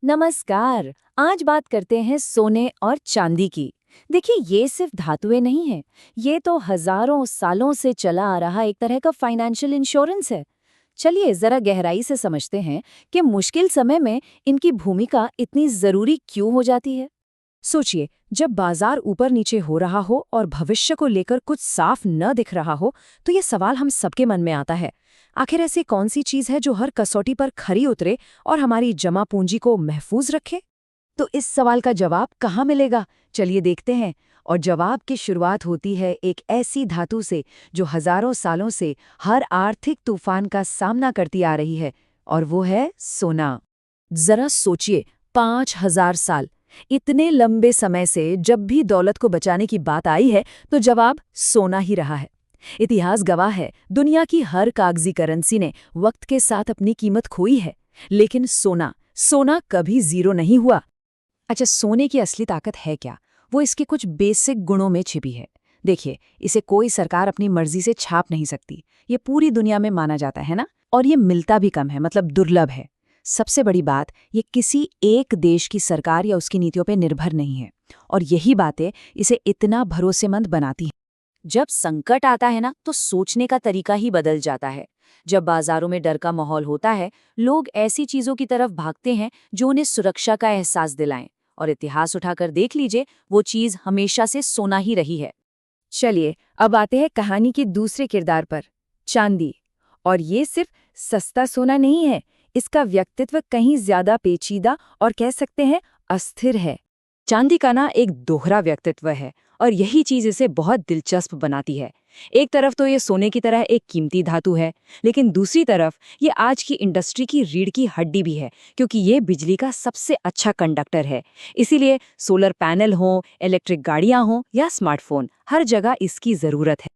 नमस्कार। आज बात करते हैं सोने और चांदी की। देखिए, ये सिर्फ धातुएं नहीं हैं, ये तो हजारों सालों से चला आ रहा एक तरह का फाइनेंशियल इंश्योरेंस है। चलिए जरा गहराई से समझते हैं कि मुश्किल समय में इनकी भूमिका इतनी जरूरी क्यों हो जाती है। सोचिए, जब बाजार ऊपर नीचे हो रहा हो और भविष्य को लेकर कुछ साफ न दिख रहा हो, तो ये सवाल हम सबके मन में आता है। आखिर ऐसी कौन सी चीज है जो हर कसौटी पर खरी उतरे और हमारी जमा पूंजी को महफूज रखे? तो इस सवाल का जवाब कहाँ मिलेगा? चलिए देखते हैं। और जवाब की शुरुआत होती है एक ऐसी धातु से जो हजारों सालों से हर आर्थिक तूफान का सामना करती आ रही है, और वो है सोना। जरा सोचिए, 5000 साल, इतने लंबे समय से जब भी दौलत को बचाने की बात आई है तो जवाब सोना ही रहा है। इतिहास गवाह है, दुनिया की हर कागजी करेंसी ने वक्त के साथ अपनी कीमत खोई है, लेकिन सोना सोना कभी जीरो नहीं हुआ। अच्छा, सोने की असली ताकत है क्या? वो इसके कुछ बेसिक गुणों में छिपी है। देखिए, इसे कोई सरकार अपनी मर्जी से छाप नहीं सकती। ये पूरी दुनिया में माना जाता है ना, और ये मिलता भी कम है, मतलब दुर्लभ है। सबसे बड़ी बात, ये किसी एक देश की सरकार या उसकी नीतियों पर निर्भर नहीं है, और यही बातें इसे इतना भरोसेमंद बनाती हैं। जब संकट आता है ना, तो सोचने का तरीका ही बदल जाता है। जब बाजारों में डर का माहौल होता है, लोग ऐसी चीजों की तरफ भागते हैं जो उन्हें सुरक्षा का एहसास दिलाएं। और इतिहास उठाकर देख लीजिए, वो चीज हमेशा से सोना ही रही है। चलिए, अब आते हैं कहानी के दूसरे किरदार पर, चांदी। और ये सिर्फ सस्ता सोना नहीं है, इसका व्यक्तित्व कहीं ज्यादा पेचीदा और कह सकते हैं अस्थिर है। चांदी का ना एक दोहरा व्यक्तित्व है, और यही चीज इसे बहुत दिलचस्प बनाती है। एक तरफ तो ये सोने की तरह एक कीमती धातु है, लेकिन दूसरी तरफ ये आज की इंडस्ट्री की रीढ़ की हड्डी भी है, क्योंकि ये बिजली का सबसे अच्छा कंडक्टर है। इसीलिए सोलर पैनल हो, इलेक्ट्रिक गाड़ियां हो या स्मार्टफोन, हर जगह इसकी जरूरत है।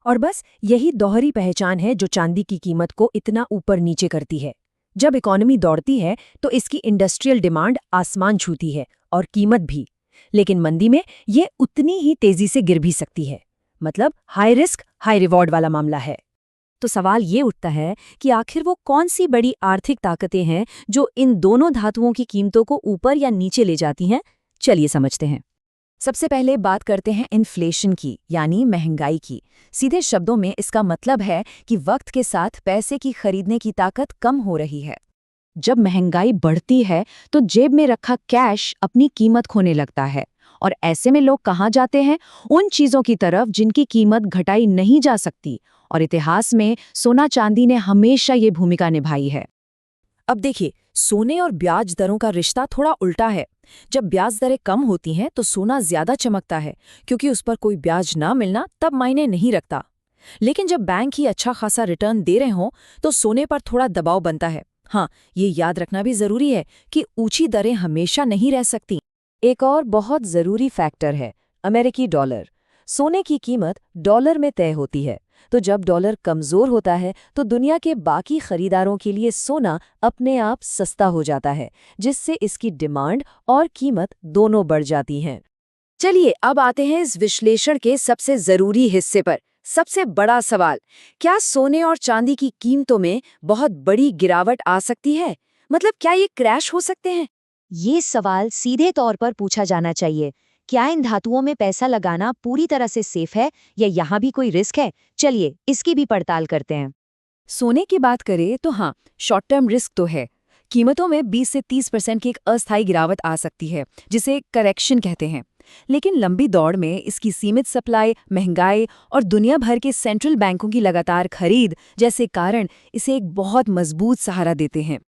और बस यही दोहरी पहचान है जो चांदी की कीमत को इतना ऊपर नीचे करती है। जब इकोनॉमी दौड़ती है तो इसकी इंडस्ट्रियल डिमांड आसमान छूती है, और कीमत भी। लेकिन मंदी में ये उतनी ही तेजी से गिर भी सकती है। मतलब हाई रिस्क हाई रिवॉर्ड वाला मामला है। तो सवाल ये उठता है कि आखिर वो कौन सी बड़ी आर्थिक ताकतें हैं जो इन दोनों धातुओं की कीमतों को ऊपर या नीचे ले जाती हैं? चलिए समझते हैं। सबसे पहले बात करते हैं इन्फ्लेशन की, यानी महंगाई की। सीधे शब्दों में इसका मतलब है कि वक्त के साथ पैसे की खरीदने की ताकत कम हो रही है। जब महंगाई बढ़ती है तो जेब में रखा कैश अपनी कीमत खोने लगता है, और ऐसे में लोग कहाँ जाते हैं? उन चीजों की तरफ जिनकी कीमत घटाई नहीं जा सकती। और इतिहास में सोना चांदी ने हमेशा ये भूमिका निभाई है। अब देखिए, सोने और ब्याज दरों का रिश्ता थोड़ा उल्टा है। जब ब्याज दरें कम होती हैं तो सोना ज्यादा चमकता है, क्योंकि उस पर कोई ब्याज ना मिलना तब मायने नहीं रखता। लेकिन जब बैंक ही अच्छा खासा रिटर्न दे रहे हों तो सोने पर थोड़ा दबाव बनता है। हाँ, ये याद रखना भी जरूरी है कि ऊंची दरें हमेशा नहीं रह सकती। एक और बहुत जरूरी फैक्टर है अमेरिकी डॉलर। सोने की कीमत डॉलर में तय होती है, तो जब डॉलर कमजोर होता है तो दुनिया के बाकी खरीदारों के लिए सोना अपने आप सस्ता हो जाता है, जिससे इसकी डिमांड और कीमत दोनों बढ़ जाती हैं। चलिए, अब आते हैं इस विश्लेषण के सबसे जरूरी हिस्से पर। सबसे बड़ा सवाल, क्या सोने और चांदी की कीमतों में बहुत बड़ी गिरावट आ सकती है? मतलब क्या ये क्रैश हो सकते हैं? ये सवाल सीधे तौर पर पूछा जाना चाहिए। क्या इन धातुओं में पैसा लगाना पूरी तरह से सेफ है, या यहाँ भी कोई रिस्क है? चलिए इसकी भी पड़ताल करते हैं। सोने की बात करें तो हाँ, शॉर्ट टर्म रिस्क तो है। कीमतों में 20 से 30% की एक अस्थायी गिरावट आ सकती है, जिसे करेक्शन कहते हैं। लेकिन लंबी दौड़ में इसकी सीमित सप्लाई, महंगाई और दुनिया भर के सेंट्रल बैंकों की लगातार खरीद जैसे कारण इसे एक बहुत मजबूत सहारा देते हैं।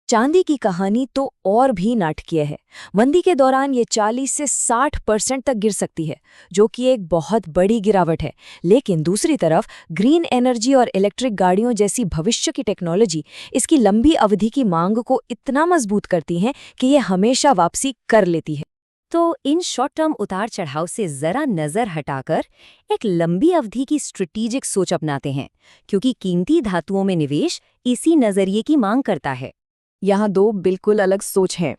चांदी की कहानी तो और भी नाटकीय है। मंदी के दौरान ये 40 से 60% तक गिर सकती है, जो कि एक बहुत बड़ी गिरावट है। लेकिन दूसरी तरफ ग्रीन एनर्जी और इलेक्ट्रिक गाड़ियों जैसी भविष्य की टेक्नोलॉजी इसकी लंबी अवधि की मांग को इतना मजबूत करती हैं कि ये हमेशा वापसी कर लेती है। तो इन शॉर्ट टर्म उतार चढ़ाव से जरा नजर हटाकर एक लंबी अवधि की स्ट्रेटेजिक सोच अपनाते हैं, क्योंकि कीमती धातुओं में निवेश इसी नजरिए की मांग करता है। यहाँ दो बिल्कुल अलग सोच हैं।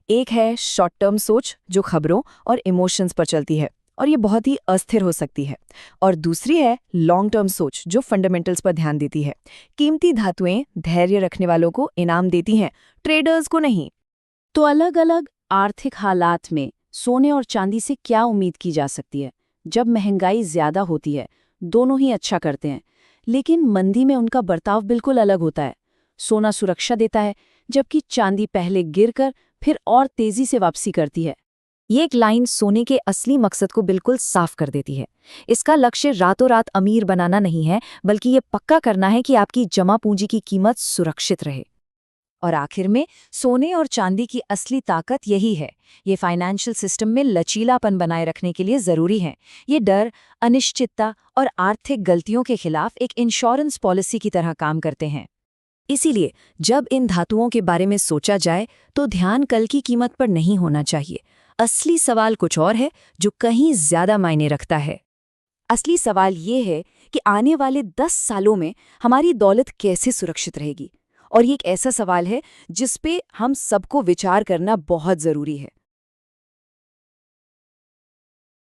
एक है शॉर्ट टर्म सोच, जो खबरों और इमोशंस पर चलती है, और ये बहुत ही अस्थिर हो सकती है। और दूसरी है लॉन्ग टर्म सोच, जो फंडामेंटल्स पर ध्यान देती है। कीमती धातुएं धैर्य रखने वालों को इनाम देती हैं, ट्रेडर्स को नहीं। तो अलग-अलग आर्थिक हालात में सोने और चांदी से क्या उम्मीद की जा सकती है? जब महंगाई ज्यादा होती है, दोनों ही अच्छा करते हैं, लेकिन मंदी में उनका बर्ताव बिल्कुल अलग होता है। सोना सुरक्षा देता है, जबकि चांदी पहले गिरकर फिर और तेजी से वापसी करती है। ये एक लाइन सोने के असली मकसद को बिल्कुल साफ कर देती है। इसका लक्ष्य रातों रात अमीर बनाना नहीं है, बल्कि ये पक्का करना है कि आपकी जमा पूंजी की कीमत सुरक्षित रहे। और आखिर में सोने और चांदी की असली ताकत यही है। ये फाइनेंशियल सिस्टम में लचीलापन बनाए रखने के लिए ज़रूरी है। ये डर, अनिश्चितता और आर्थिक गलतियों के खिलाफ एक इंश्योरेंस पॉलिसी की तरह काम करते हैं। इसीलिए जब इन धातुओं के बारे में सोचा जाए तो ध्यान कल की कीमत पर नहीं होना चाहिए। असली सवाल कुछ और है जो कहीं ज्यादा मायने रखता है। असली सवाल ये है कि आने वाले 10 सालों में हमारी दौलत कैसे सुरक्षित रहेगी। और ये एक ऐसा सवाल है जिस पे हम सबको विचार करना बहुत ज़रूरी है।